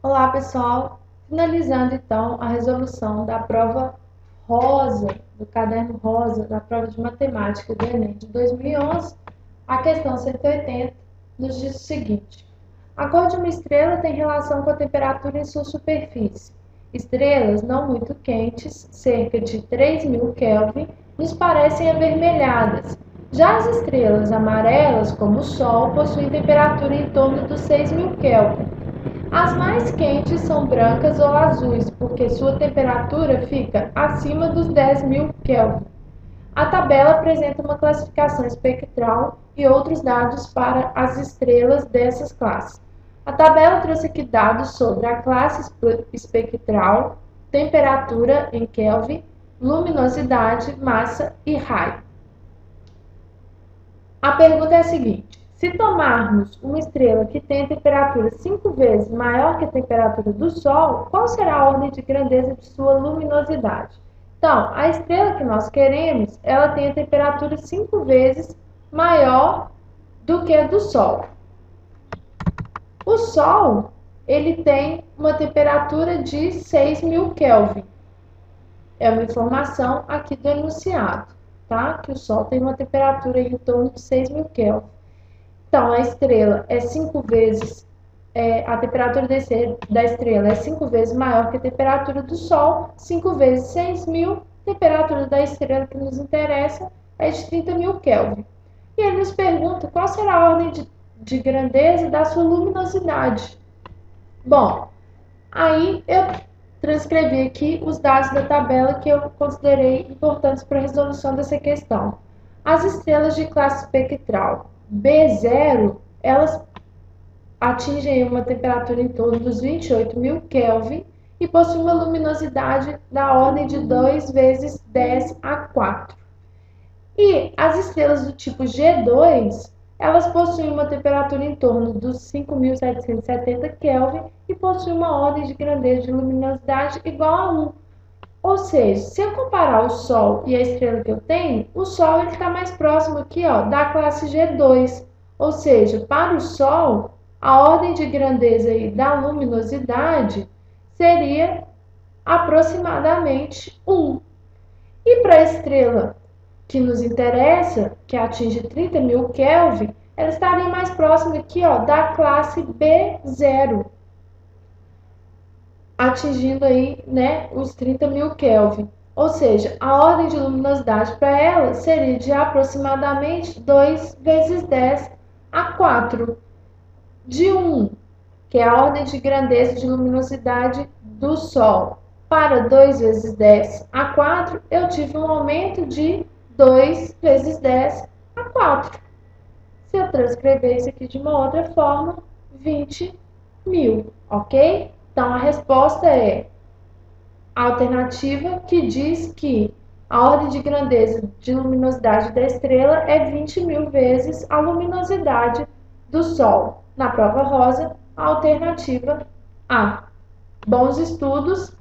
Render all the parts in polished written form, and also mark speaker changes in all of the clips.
Speaker 1: Olá, pessoal! Finalizando então a resolução da prova rosa, do caderno rosa, da prova de matemática do Enem de 2011, a questão 180 nos diz o seguinte: a cor de uma estrela tem relação com a temperatura em sua superfície. Estrelas não muito quentes, cerca de 3.000 Kelvin, nos parecem avermelhadas. Já as estrelas amarelas, como o Sol, possuem temperatura em torno dos 6.000 Kelvin. As mais quentes são brancas ou azuis, porque sua temperatura fica acima dos 10.000 Kelvin. A tabela apresenta uma classificação espectral e outros dados para as estrelas dessas classes. A tabela trouxe aqui dados sobre a classe espectral, temperatura em Kelvin, luminosidade, massa e raio. A pergunta é a seguinte: se tomarmos uma estrela que tem a temperatura 5 vezes maior que a temperatura do Sol, qual será a ordem de grandeza de sua luminosidade? Então, a estrela que nós queremos, ela tem a temperatura 5 vezes maior do que a do Sol. O Sol, ele tem uma temperatura de 6.000 Kelvin. É uma informação aqui do enunciado, tá? Que o Sol tem uma temperatura em torno de 6.000 Kelvin. Então, a estrela é 5 vezes, a temperatura da estrela é 5 vezes maior que a temperatura do Sol, 5 vezes 6.000, temperatura da estrela que nos interessa é de 30.000 Kelvin. E ele nos pergunta qual será a ordem de grandeza da sua luminosidade. Bom, aí eu transcrevi aqui os dados da tabela que eu considerei importantes para a resolução dessa questão. As estrelas de classe espectral B0, elas atingem uma temperatura em torno dos 28.000 Kelvin e possuem uma luminosidade da ordem de 2 vezes 10 a 4. E as estrelas do tipo G2, elas possuem uma temperatura em torno dos 5.770 Kelvin e possuem uma ordem de grandeza de luminosidade igual a 1. Ou seja, se eu comparar o Sol e a estrela que eu tenho, o Sol está mais próximo aqui, ó, da classe G2. Ou seja, para o Sol, a ordem de grandeza aí da luminosidade seria aproximadamente 1. E para a estrela que nos interessa, que atinge 30.000 Kelvin, ela estaria mais próxima aqui, ó, da classe B0, atingindo aí, né, os 30.000 Kelvin. Ou seja, a ordem de luminosidade para ela seria de aproximadamente 2 vezes 10 a 4. De 1, que é a ordem de grandeza de luminosidade do Sol, para 2 vezes 10 a 4, eu tive um aumento de 2 vezes 10 a 4. Se eu transcrever isso aqui de uma outra forma, 20.000, ok? Então, a resposta é a alternativa que diz que a ordem de grandeza de luminosidade da estrela é 20.000 vezes a luminosidade do Sol. Na prova rosa, a alternativa A. Bons estudos,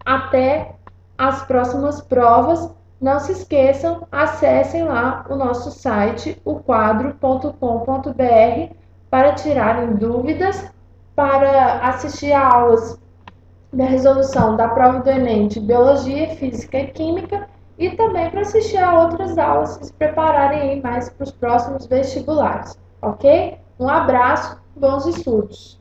Speaker 1: até as próximas provas. Não se esqueçam, acessem lá o nosso site, oquadro.com.br, para tirarem dúvidas, para assistir a aulas da resolução da prova do Enem de Biologia, Física e Química e também para assistir a outras aulas e se prepararem aí mais para os próximos vestibulares, ok? Um abraço, bons estudos!